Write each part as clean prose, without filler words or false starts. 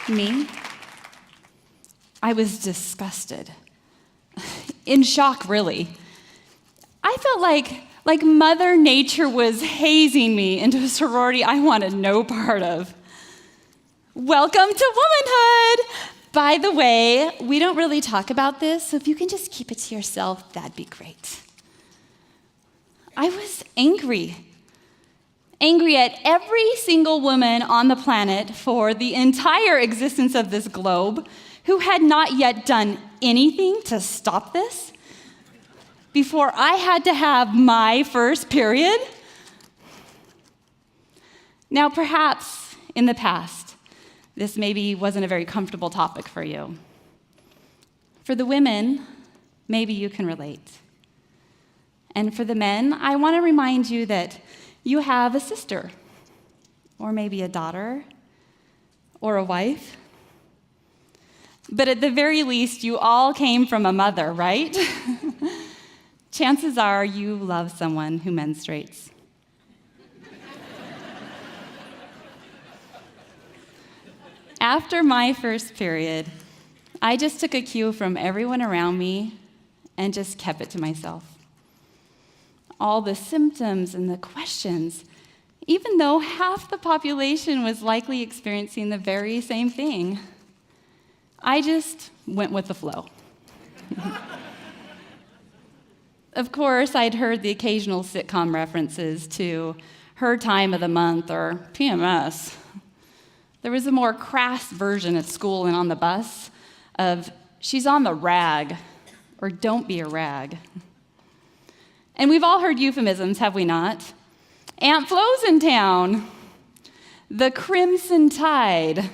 Me? I was disgusted. In shock, really. I felt like Mother Nature was hazing me into a sorority I wanted no part of. Welcome to womanhood! By the way, we don't really talk about this, so if you can just keep it to yourself, that'd be great. I was angry. Angry at every single woman on the planet for the entire existence of this globe who had not yet done anything to stop this before I had to have my first period. Now, perhaps in the past, this maybe wasn't a very comfortable topic for you. For the women, maybe you can relate. And for the men, I want to remind you that you have a sister, or maybe a daughter, or a wife. But at the very least, you all came from a mother, right? Chances are you love someone who menstruates. After my first period, I just took a cue from everyone around me and just kept it to myself. All the symptoms and the questions, even though half the population was likely experiencing the very same thing, I just went with the flow. Of course, I'd heard the occasional sitcom references to her time of the month or PMS. There was a more crass version at school and on the bus of she's on the rag or don't be a rag. And we've all heard euphemisms, have we not? Aunt Flo's in town. The Crimson Tide.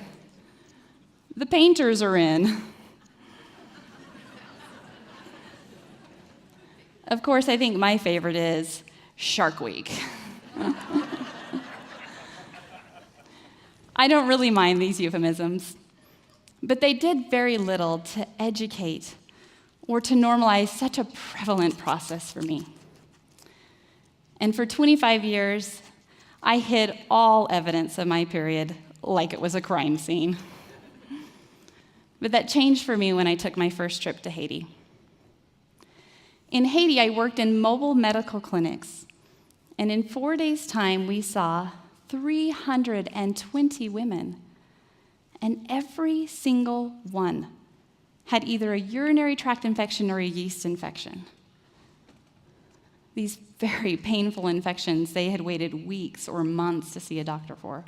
The painters are in. Of course, I think my favorite is Shark Week. I don't really mind these euphemisms, but they did very little to educate or to normalize such a prevalent process for me. And for 25 years, I hid all evidence of my period like it was a crime scene. But that changed for me when I took my first trip to Haiti. In Haiti, I worked in mobile medical clinics, and in 4 days' time, we saw 320 women, and every single one had either a urinary tract infection or a yeast infection. These very painful infections they had waited weeks or months to see a doctor for.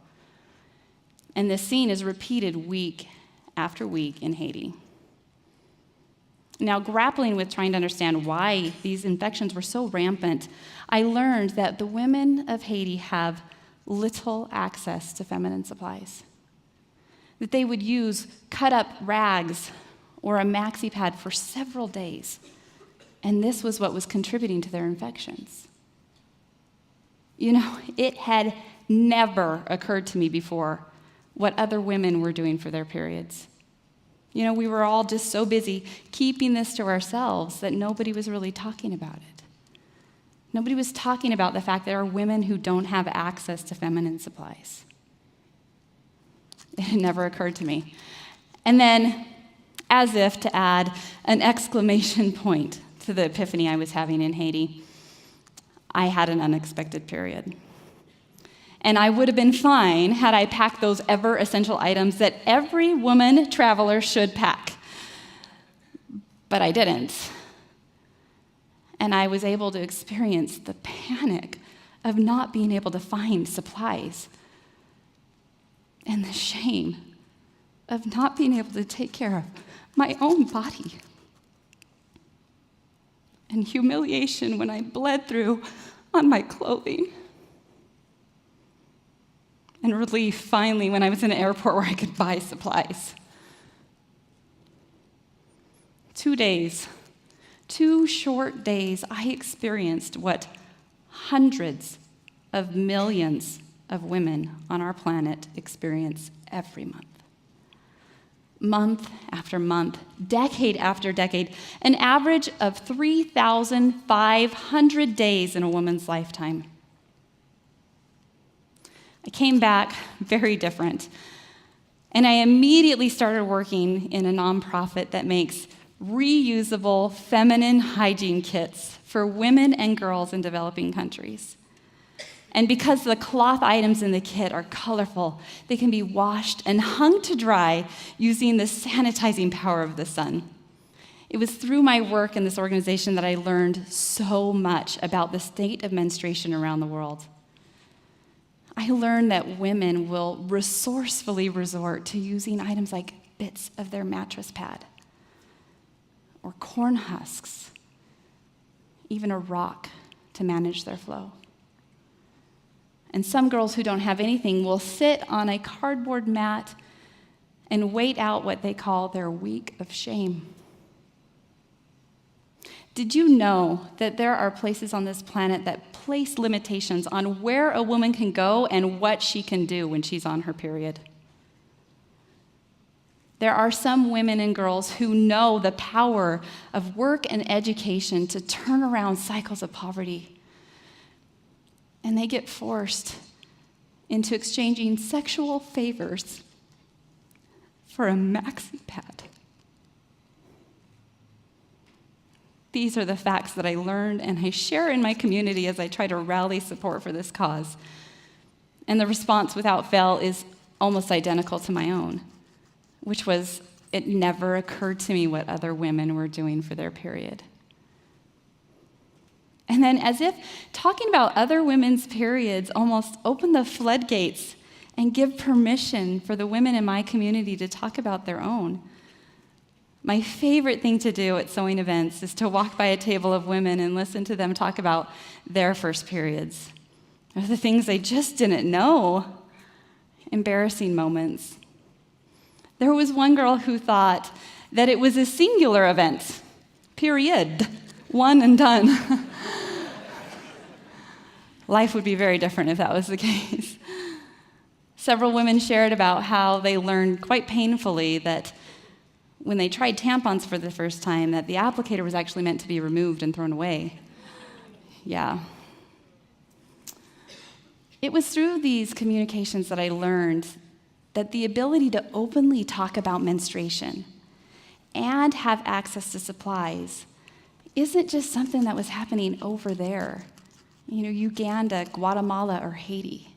And this scene is repeated week after week in Haiti. Now, grappling with trying to understand why these infections were so rampant, I learned that the women of Haiti have little access to feminine supplies. That they would use cut-up rags or a maxi pad for several days, and this was what was contributing to their infections. You know, it had never occurred to me before what other women were doing for their periods. You know, we were all just so busy keeping this to ourselves that nobody was really talking about it. Nobody was talking about the fact there are women who don't have access to feminine supplies. It had never occurred to me. And then, as if to add an exclamation point to the epiphany I was having in Haiti, I had an unexpected period. And I would have been fine had I packed those ever-essential items that every woman traveler should pack. But I didn't. And I was able to experience the panic of not being able to find supplies and the shame of not being able to take care of my own body. And humiliation when I bled through on my clothing. And relief, finally, when I was in an airport where I could buy supplies. 2 days, 2 short days, I experienced what hundreds of millions of women on our planet experience every month. Month after month, decade after decade, an average of 3,500 days in a woman's lifetime. I came back very different. And I immediately started working in a nonprofit that makes reusable feminine hygiene kits for women and girls in developing countries. And because the cloth items in the kit are colorful, they can be washed and hung to dry using the sanitizing power of the sun. It was through my work in this organization that I learned so much about the state of menstruation around the world. I learned that women will resourcefully resort to using items like bits of their mattress pad, or corn husks, even a rock to manage their flow. And some girls who don't have anything will sit on a cardboard mat and wait out what they call their week of shame. Did you know that there are places on this planet that place limitations on where a woman can go and what she can do when she's on her period? There are some women and girls who know the power of work and education to turn around cycles of poverty. And they get forced into exchanging sexual favors for a maxi pad. These are the facts that I learned and I share in my community as I try to rally support for this cause. And the response without fail is almost identical to my own, which was, it never occurred to me what other women were doing for their period. And then, as if talking about other women's periods almost opened the floodgates and give permission for the women in my community to talk about their own. My favorite thing to do at sewing events is to walk by a table of women and listen to them talk about their first periods, or the things they just didn't know, embarrassing moments. There was one girl who thought that it was a singular event, period, one and done. Life would be very different if that was the case. Several women shared about how they learned quite painfully that when they tried tampons for the first time, that the applicator was actually meant to be removed and thrown away. Yeah. It was through these communications that I learned that the ability to openly talk about menstruation and have access to supplies isn't just something that was happening over there, Uganda, Guatemala, or Haiti.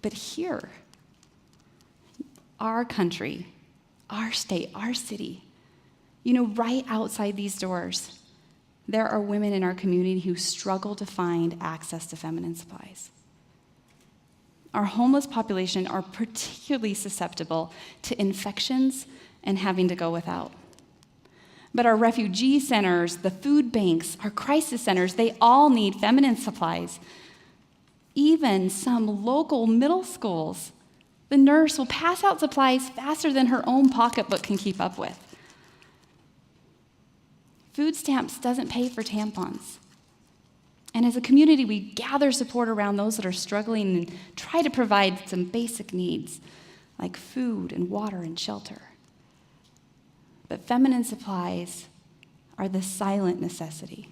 But here, our country, our state, our city, right outside these doors, there are women in our community who struggle to find access to feminine supplies. Our homeless population are particularly susceptible to infections and having to go without. But our refugee centers, the food banks, our crisis centers, they all need feminine supplies. Even some local middle schools, the nurse will pass out supplies faster than her own pocketbook can keep up with. Food stamps doesn't pay for tampons. And as a community, we gather support around those that are struggling and try to provide some basic needs like food and water and shelter. But feminine supplies are the silent necessity,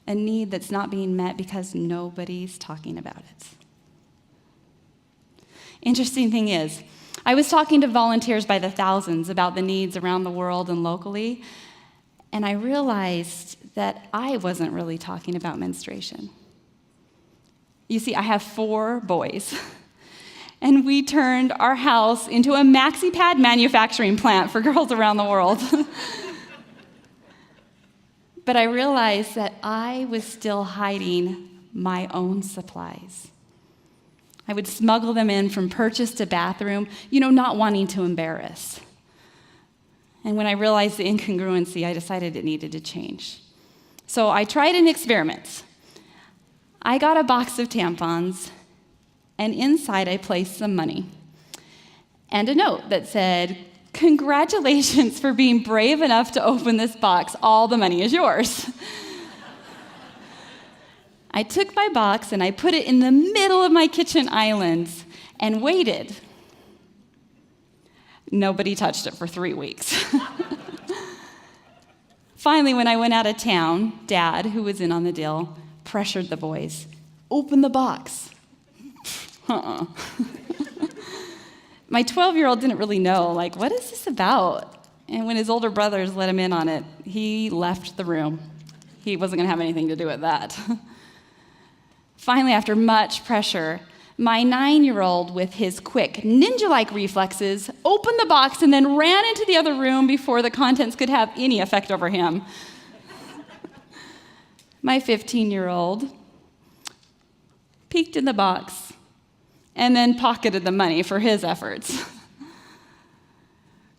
a need that's not being met because nobody's talking about it. Interesting thing is, I was talking to volunteers by the thousands about the needs around the world and locally, and I realized that I wasn't really talking about menstruation. You see, I have 4 boys, and we turned our house into a maxi pad manufacturing plant for girls around the world. But I realized that I was still hiding my own supplies. I would smuggle them in from purchase to bathroom, not wanting to embarrass. And when I realized the incongruency, I decided it needed to change. So I tried an experiment. I got a box of tampons, and inside I placed some money and a note that said, "Congratulations for being brave enough to open this box. All the money is yours." I took my box and I put it in the middle of my kitchen island and waited. Nobody touched it for 3 weeks. Finally, when I went out of town, Dad, who was in on the deal, pressured the boys. "Open the box." My 12-year-old didn't really know, like, what is this about? And when his older brothers let him in on it, he left the room. He wasn't going to have anything to do with that. Finally, after much pressure, my 9-year-old, with his quick, ninja-like reflexes, opened the box and then ran into the other room before the contents could have any effect over him. My 15-year-old peeked in the box and then pocketed the money for his efforts.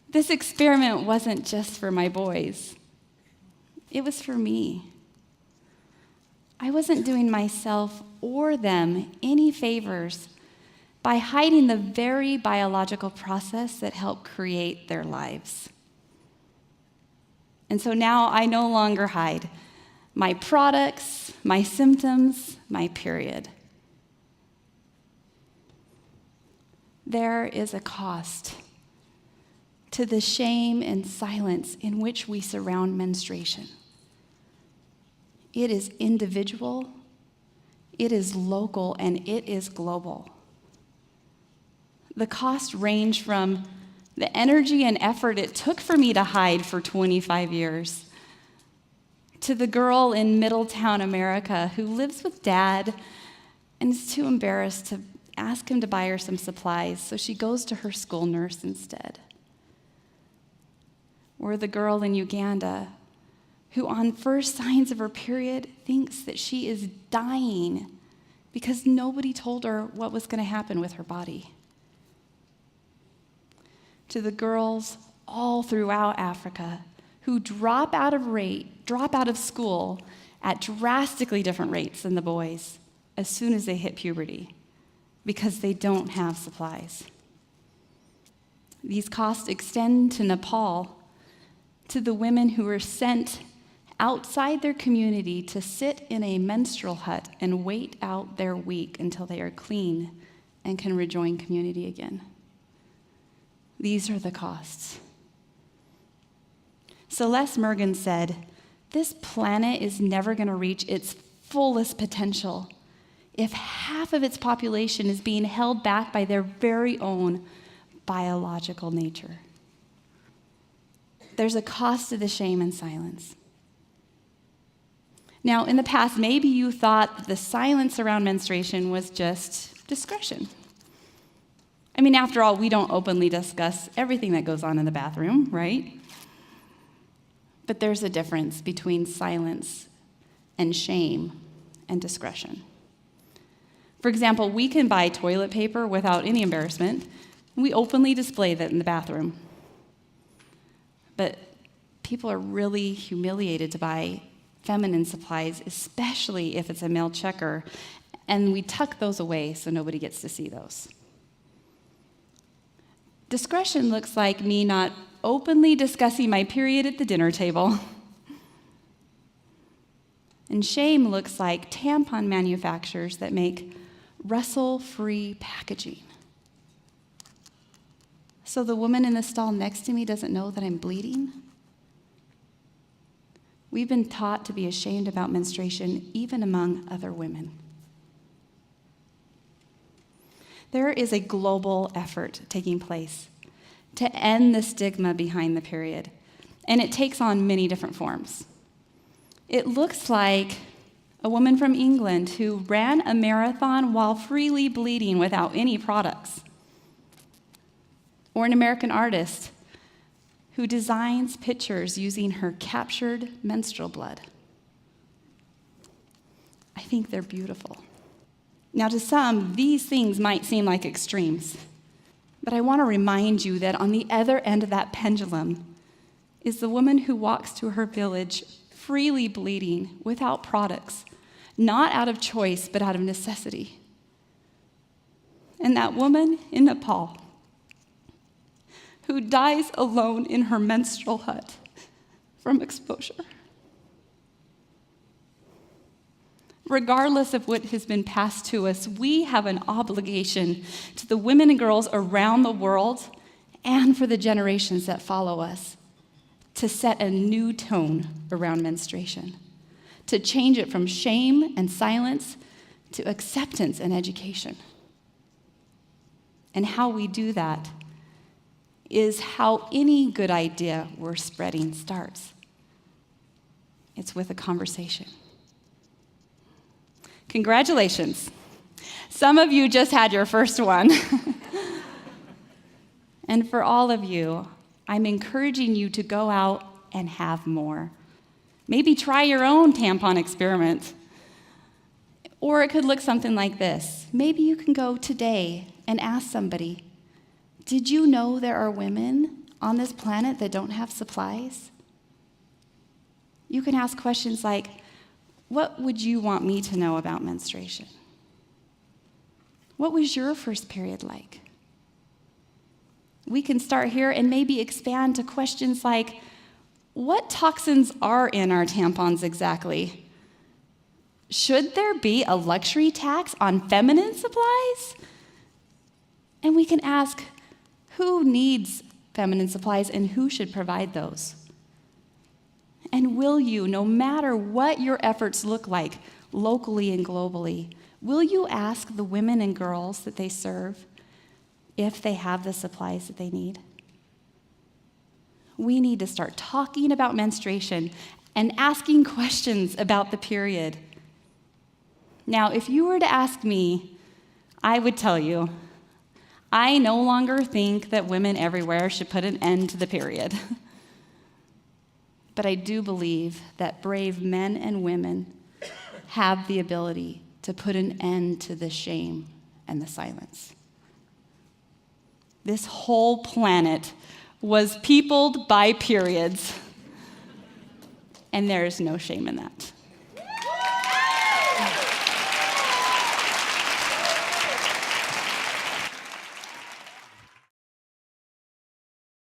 This experiment wasn't just for my boys. It was for me. I wasn't doing myself or them any favors by hiding the very biological process that helped create their lives. And so now I no longer hide my products, my symptoms, my period. There is a cost to the shame and silence in which we surround menstruation. It is individual, it is local, and it is global. The costs range from the energy and effort it took for me to hide for 25 years to the girl in Middletown, America, who lives with dad and is too embarrassed to ask him to buy her some supplies, so she goes to her school nurse instead. Or the girl in Uganda, who on first signs of her period thinks that she is dying because nobody told her what was going to happen with her body. To the girls all throughout Africa who drop out of school at drastically different rates than the boys as soon as they hit puberty because they don't have supplies. These costs extend to Nepal, to the women who were sent outside their community to sit in a menstrual hut and wait out their week until they are clean and can rejoin community again. These are the costs. Celeste Mergen said, "This planet is never going to reach its fullest potential if half of its population is being held back by their very own biological nature." There's a cost to the shame and silence. Now, in the past, maybe you thought that the silence around menstruation was just discretion. I mean, after all, we don't openly discuss everything that goes on in the bathroom, right? But there's a difference between silence and shame and discretion. For example, we can buy toilet paper without any embarrassment. We openly display that in the bathroom. But people are really humiliated to buy feminine supplies, especially if it's a male checker, and we tuck those away so nobody gets to see those. Discretion looks like me not openly discussing my period at the dinner table. And shame looks like tampon manufacturers that make rustle-free packaging. So the woman in the stall next to me doesn't know that I'm bleeding? We've been taught to be ashamed about menstruation, even among other women. There is a global effort taking place to end the stigma behind the period, and it takes on many different forms. It looks like a woman from England who ran a marathon while freely bleeding without any products, or an American artist who designs pictures using her captured menstrual blood. I think they're beautiful. Now, to some, these things might seem like extremes, but I want to remind you that on the other end of that pendulum is the woman who walks to her village freely bleeding without products, not out of choice, but out of necessity. And that woman in Nepal who dies alone in her menstrual hut from exposure. Regardless of what has been passed to us, we have an obligation to the women and girls around the world and for the generations that follow us to set a new tone around menstruation, to change it from shame and silence to acceptance and education. And how we do that is how any good idea worth spreading starts. It's with a conversation. Congratulations. Some of you just had your first one. And for all of you, I'm encouraging you to go out and have more. Maybe try your own tampon experiment. Or it could look something like this. Maybe you can go today and ask somebody, did you know there are women on this planet that don't have supplies? You can ask questions like, what would you want me to know about menstruation? What was your first period like? We can start here and maybe expand to questions like, what toxins are in our tampons exactly? Should there be a luxury tax on feminine supplies? And we can ask, who needs feminine supplies and who should provide those? And will you, no matter what your efforts look like, locally and globally, will you ask the women and girls that they serve if they have the supplies that they need? We need to start talking about menstruation and asking questions about the period. Now, if you were to ask me, I would tell you, I no longer think that women everywhere should put an end to the period. But I do believe that brave men and women have the ability to put an end to the shame and the silence. This whole planet was peopled by periods, and there is no shame in that.